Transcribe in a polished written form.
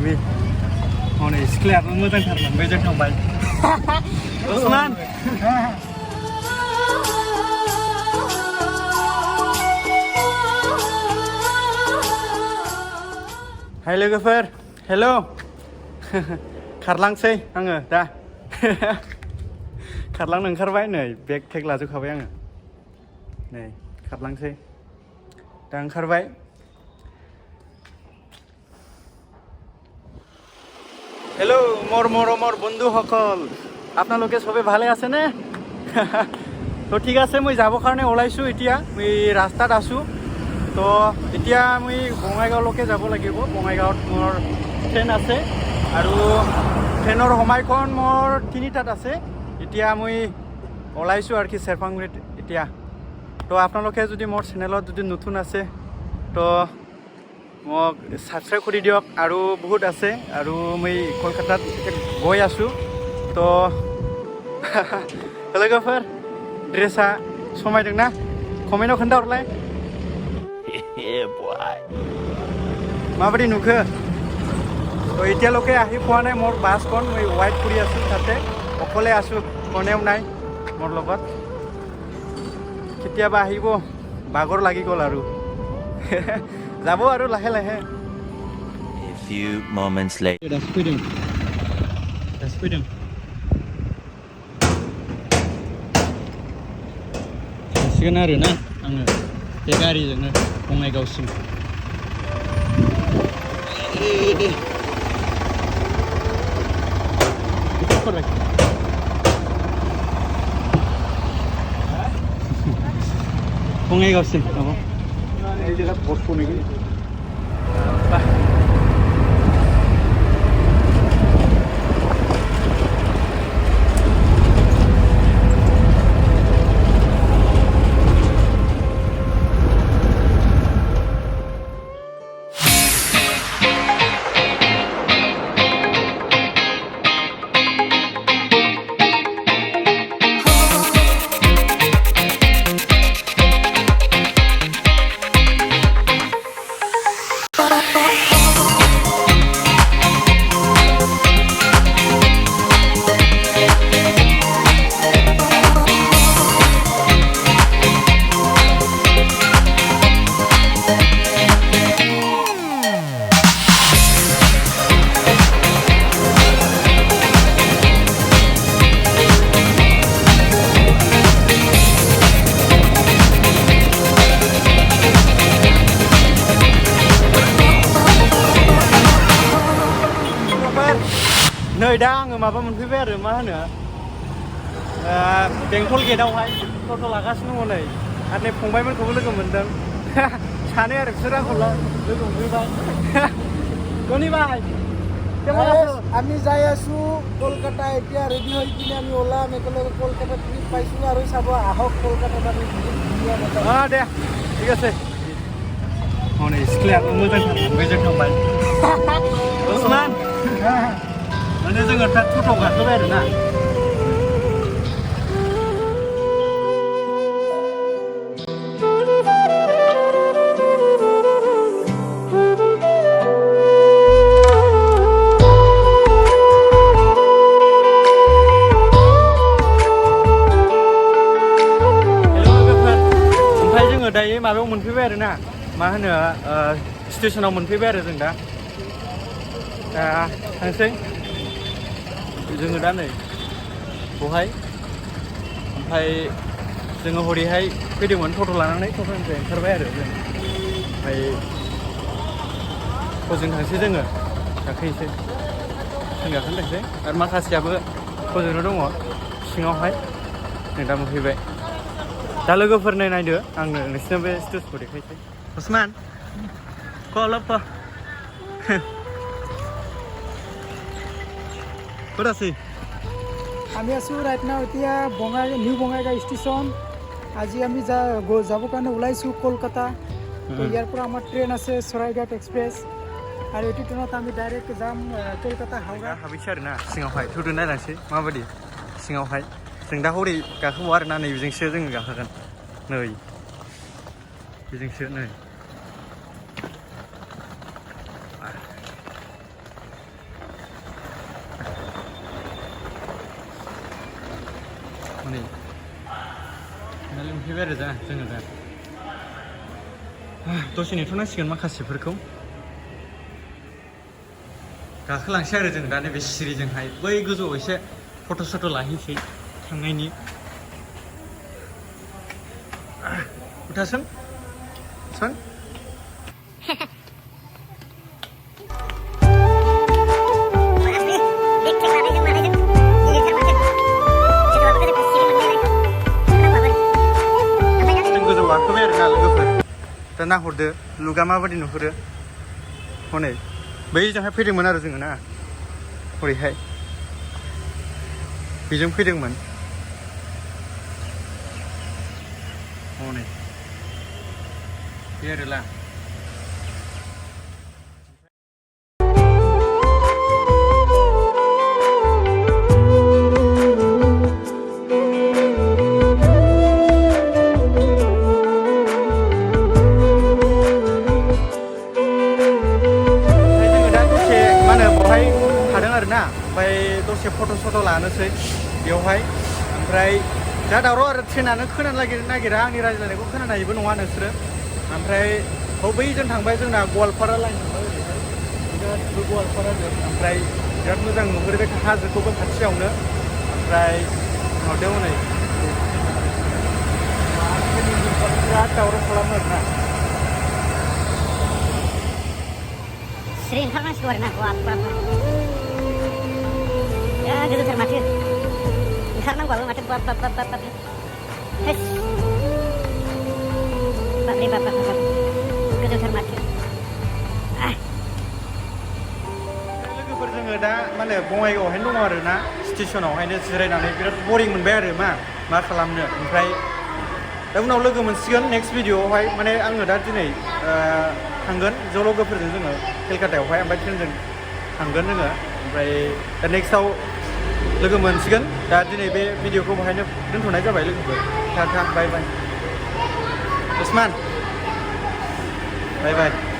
आमी हनै सिख्लायाबो मोजांथारमोन जों थांबाय उस्मान हाय लोगोफोर हेल' खारलांसै आङो दा खारलांनो ओंखारबाय नै बेग टेग लाजोबखाबाय आङो नै खारलांसै दा ओंखारबाय हेलो मोर बंधु सकल आपनालोके सबै ভালে আছে নে তো ঠিক আছে মই যাব কাৰণে ওলাইছো এতিয়া মই ৰাস্তাত আছো তো এতিয়া মই বঙাইগাঁৱলৈকে যাব লাগিব বঙাইগাঁৱত মোৰ ট্ৰেইন আছে আৰু ট্ৰেইনৰ সময়খন মোৰ 3টাত আছে এতিয়া মই ওলাইছো আৰু কি চেৰপাংগুৰিত এতিয়া তো আপোনালোকে যদি মোৰ চেনেলত যদি নতুন আছে তো মোক সাবস্ক্রাইব কৰি দিয়ক আৰু বহুত আছে আৰু মই কলকাতাত গৈ আছো তো लोगोफोर ड्रेसा समायदोंना कमेन्टआव खोन्थाहरलाय माबायदि नुखो তো এতিয়ালৈকে আহি পোৱা নাই মোৰ বাছখন মই ৱাইট কৰি আছো তাতে অকলে আছো কোনেও নাই মোৰ লগত কেতিয়াবা আহিব বাগৰ লাগি গ'ল আৰু যাব আৰু লাহে লাহে A few moments later. Das freedom. Sigan आरो ना आङो बे गारिजोंनो बङाइगावसिम बङाइगावसिम माबा এই জায়গা বসবো নাকি नै दा आङो माबा मोनफैबाय आरो मा होनो बेंटल गेटआवहाय टट' लागासिनो दङ नै आरो नै फंबायमोनखौबो लोगो मोनदों सानै आरो बिसोर आंखौ लोगो मोनफैबाय টনি ভাই কেমন আছো আমি যাই আছো কলকাতা এতিয়া ৰেডি হৈ কিনে আমি ওলাম একেলগে কলকাতা ট্ৰিপ পাইছো আৰু চাব আহক কলকাতাত আমি দে ঠিক আছে हनै सिख्लायाबो मोजांथार जों थांबाय उस्मान माने जोङो दा टट'आव गाखोबाय आरो ना ओमफ्राय जोङो दायो माबायाव मोनफैबाय आरो ना मा होनो स्टेशनाव मोनफैबाय आरो जों दा थांसै जोङो दा नै बहाय ओमफ्राय जोङो हरैहाय फैदोंमोन टट' लानानै टट'निफ्राय ओंखारबाय आरो जों ओमफ्राय हजों थांसै जोङो गाखोहैसै जों गाखोनो थांसै आरो माखासेयाबो हजोंनो दङ सिङावहाय जों दा मोनफैबाय दा लोगोफोर नायदो आङो नोंसिनो बे स्टेजखौ देखायसै उस्मान कलप ক'ত আছে আমি আছো ৰাইট নাও এতিয়া নিউ বঙাইগাঁও ষ্টেচন আজি আমি যাব কাৰণে ওলাইছো কলকাতা ইয়াৰ পৰা আমাৰ ট্ৰেইন আছে চৰাইঘাট এক্সপ্ৰেছ আৰু এইটো ট্ৰেইনত আমি ডাইৰেক্ট যাম কলকাতা হাওৰা हाबैसै आरो ना सिङावहाय थुदो नायलांसै माबायदि सिङावहाय जों दा हरै गाखोबाव आरो ना नै बेजोंसो जोङो गाखोगोन नै बेजोंसो नै हनै लोंफैबाय आरो जोङो दा दसे नेथ'नांसिगोन माखासेफोरखौ गाखोलांसै आरो जों दा नैबे सिरिजोंहाय बै गोजौआव एसे फट' सट' लाहैसै थांनायनि उथासन सन गोजौ गाखोबाय आरोना लोगोफोर दा नाहरदो लुगा माबायदि नुहुरो हनै बैजोंहाय फैदोंमोन आरो जोङो ना हरैहाय बेजों फैदोंमोन हनै बे आरोला ओमफ्राय दसे फट' सट' लानोसै बेवहाय ओमफ्राय दा दावराव आरो ट्रेनानो खोनानो नागिरा आंनि रायज्लायनायखौ खोनानायबो नङा नोंसोरो ओमफ्राय बैजों थांबाय जोंना गवालपारा लाइन थांबाय ओरैहाय गासिबो गवालपाराजों ओमफ्राय बिराद मोजां नुहुरो बे हाजोखौबो खाथियावनो ओमफ्राय हरदो हनै बिराद दावराव खालामो आरोना सिरि ओंखारनांसिगौ आरोना गोजौथार माथो ओंखारनांगौआबो माथो बाब बाबरे बाब गोजौथार माथो लोगोफोर जोङो दा मा होनो बङाइगावहायनो दङ आरो ना स्टेसनावहायनो जिरायनानै बिराद बरिं मोनबाय आरो मा खालामनो ओमफ्राय दा उनाव लोगो मोनसिगोन नेक्स्ट भिडिअआवहाय माने आङो दा दिनै थांगोन ज' लोगोफोरजों जोङो केलकातायावहाय ओमफ्राय ट्रेनजों थांगोन जोङो ओमफ्राय दा नेक्स्टआव लोगो मोनसिगोन दा दिनै बे भिडिअखौ बेहायनो दोनथ'नाय जाबाय लोगोफोर टाटा बाय बाय उस्मान बाय बाय